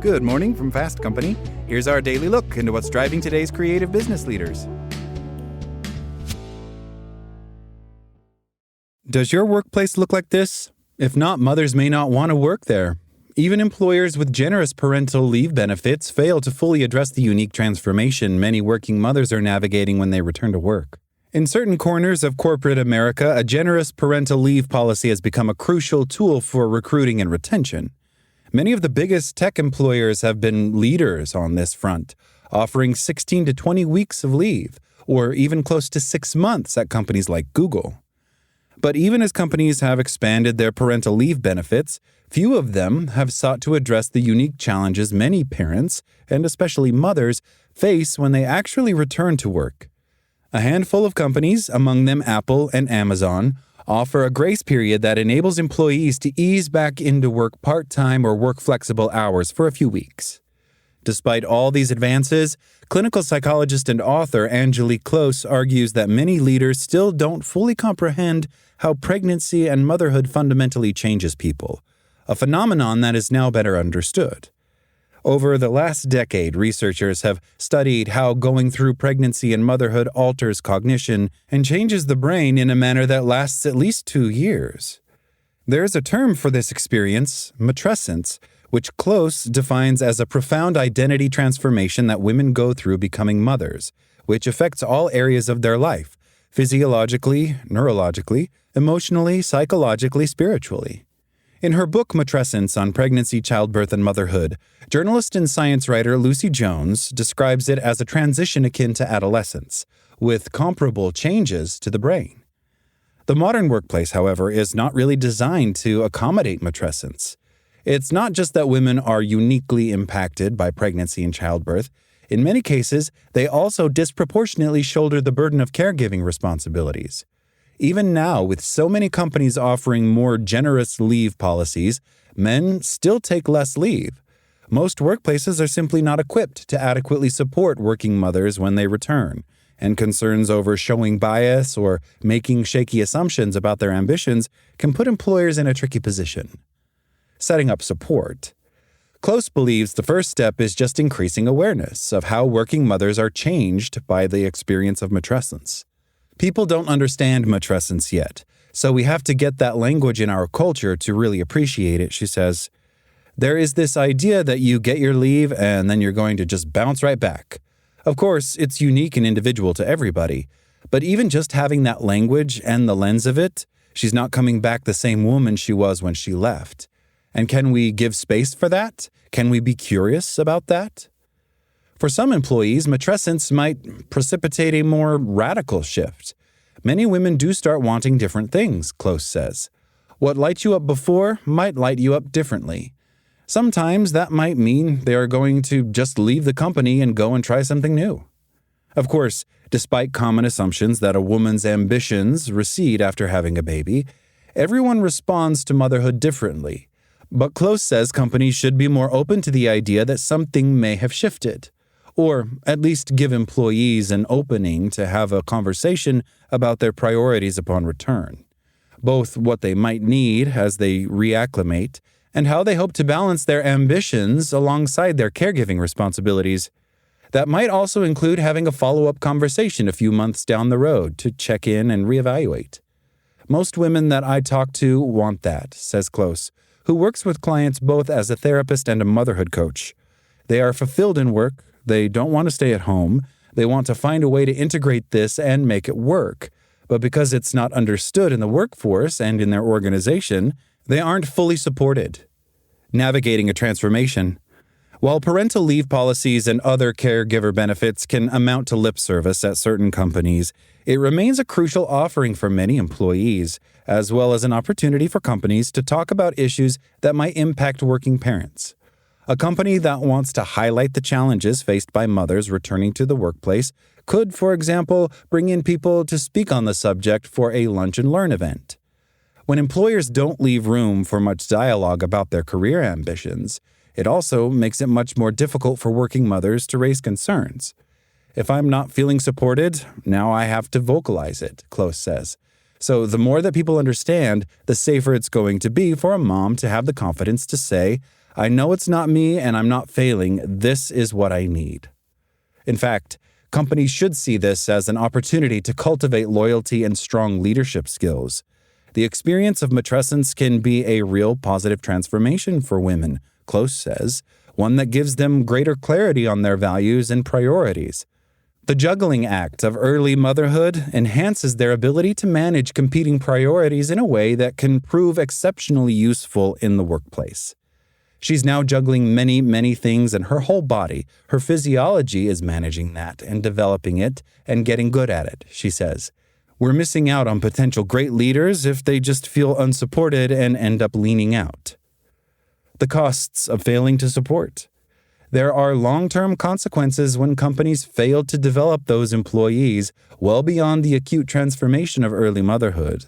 Good morning from Fast Company. Here's our daily look into what's driving today's creative business leaders. Does your workplace look like this? If not, mothers may not want to work there. Even employers with generous parental leave benefits fail to fully address the unique transformation many working mothers are navigating when they return to work. In certain corners of corporate America, a generous parental leave policy has become a crucial tool for recruiting and retention. Many of the biggest tech employers have been leaders on this front, offering 16 to 20 weeks of leave, or even close to 6 months at companies like Google. But even as companies have expanded their parental leave benefits, few of them have sought to address the unique challenges many parents, and especially mothers, face when they actually return to work. A handful of companies, among them Apple and Amazon, offer a grace period that enables employees to ease back into work part-time or work flexible hours for a few weeks. Despite all these advances, clinical psychologist and author Angelique Close argues that many leaders still don't fully comprehend how pregnancy and motherhood fundamentally changes people, a phenomenon that is now better understood. Over the last decade, researchers have studied how going through pregnancy and motherhood alters cognition and changes the brain in a manner that lasts at least 2 years. There's a term for this experience, matrescence, which Close defines as a profound identity transformation that women go through becoming mothers, which affects all areas of their life, physiologically, neurologically, emotionally, psychologically, spiritually. In her book Matrescence on Pregnancy, Childbirth, and Motherhood, journalist and science writer Lucy Jones describes it as a transition akin to adolescence, with comparable changes to the brain. The modern workplace, however, is not really designed to accommodate matrescence. It's not just that women are uniquely impacted by pregnancy and childbirth. In many cases, they also disproportionately shoulder the burden of caregiving responsibilities. Even now, with so many companies offering more generous leave policies, men still take less leave. Most workplaces are simply not equipped to adequately support working mothers when they return, and concerns over showing bias or making shaky assumptions about their ambitions can put employers in a tricky position. Setting up support. Close believes the first step is just increasing awareness of how working mothers are changed by the experience of matrescence. People don't understand matrescence yet, so we have to get that language in our culture to really appreciate it, she says. There is this idea that you get your leave and then you're going to just bounce right back. Of course, it's unique and individual to everybody, but even just having that language and the lens of it, she's not coming back the same woman she was when she left. And can we give space for that? Can we be curious about that? For some employees, matrescence might precipitate a more radical shift. Many women do start wanting different things, Close says. What lights you up before might light you up differently. Sometimes that might mean they are going to just leave the company and go and try something new. Of course, despite common assumptions that a woman's ambitions recede after having a baby, everyone responds to motherhood differently. But Close says companies should be more open to the idea that something may have shifted, or at least give employees an opening to have a conversation about their priorities upon return, both what they might need as they reacclimate and how they hope to balance their ambitions alongside their caregiving responsibilities. That might also include having a follow-up conversation a few months down the road to check in and reevaluate. Most women that I talk to want that, says Close, who works with clients both as a therapist and a motherhood coach. They are fulfilled in work. They don't want to stay at home. They want to find a way to integrate this and make it work. But because it's not understood in the workforce and in their organization, they aren't fully supported. Navigating a transformation. While parental leave policies and other caregiver benefits can amount to lip service at certain companies, it remains a crucial offering for many employees, as well as an opportunity for companies to talk about issues that might impact working parents. A company that wants to highlight the challenges faced by mothers returning to the workplace could, for example, bring in people to speak on the subject for a lunch and learn event. When employers don't leave room for much dialogue about their career ambitions, it also makes it much more difficult for working mothers to raise concerns. If I'm not feeling supported, now I have to vocalize it, Close says. So the more that people understand, the safer it's going to be for a mom to have the confidence to say, I know it's not me and I'm not failing. This is what I need. In fact, companies should see this as an opportunity to cultivate loyalty and strong leadership skills. The experience of matrescence can be a real positive transformation for women, Close says, one that gives them greater clarity on their values and priorities. The juggling act of early motherhood enhances their ability to manage competing priorities in a way that can prove exceptionally useful in the workplace. She's now juggling many, many things in her whole body. Her physiology is managing that and developing it and getting good at it, she says. We're missing out on potential great leaders if they just feel unsupported and end up leaning out. The costs of failing to support. There are long-term consequences when companies fail to develop those employees well beyond the acute transformation of early motherhood.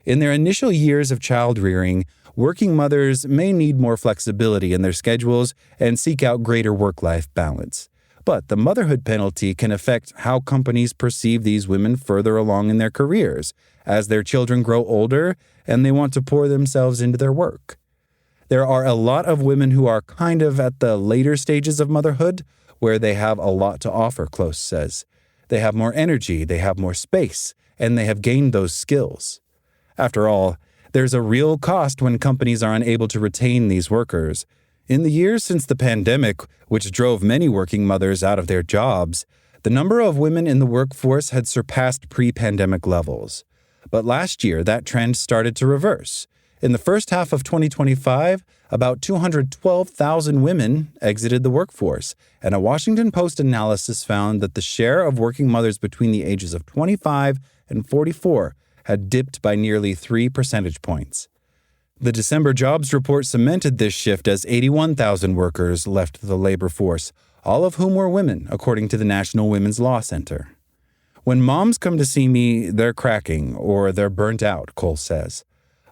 In their initial years of child rearing, working mothers may need more flexibility in their schedules and seek out greater work-life balance. But the motherhood penalty can affect how companies perceive these women further along in their careers, as their children grow older and they want to pour themselves into their work. There are a lot of women who are kind of at the later stages of motherhood, where they have a lot to offer, Close says. They have more energy, they have more space, and they have gained those skills. After all, there's a real cost when companies are unable to retain these workers. In the years since the pandemic, which drove many working mothers out of their jobs, the number of women in the workforce had surpassed pre-pandemic levels. But last year, that trend started to reverse. In the first half of 2025, about 212,000 women exited the workforce, and a Washington Post analysis found that the share of working mothers between the ages of 25 and 44 had dipped by nearly 3 percentage points. The December jobs report cemented this shift as 81,000 workers left the labor force, all of whom were women, according to the National Women's Law Center. When moms come to see me, they're cracking or they're burnt out, Cole says.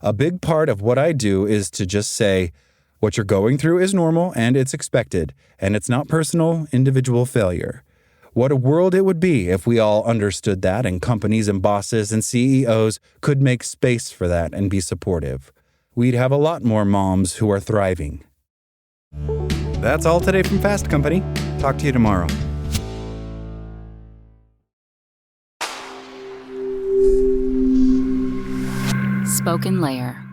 A big part of what I do is to just say, what you're going through is normal and it's expected, and it's not personal, individual failure. What a world it would be if we all understood that and companies and bosses and CEOs could make space for that and be supportive. We'd have a lot more moms who are thriving. That's all today from Fast Company. Talk to you tomorrow. Spoken Layer.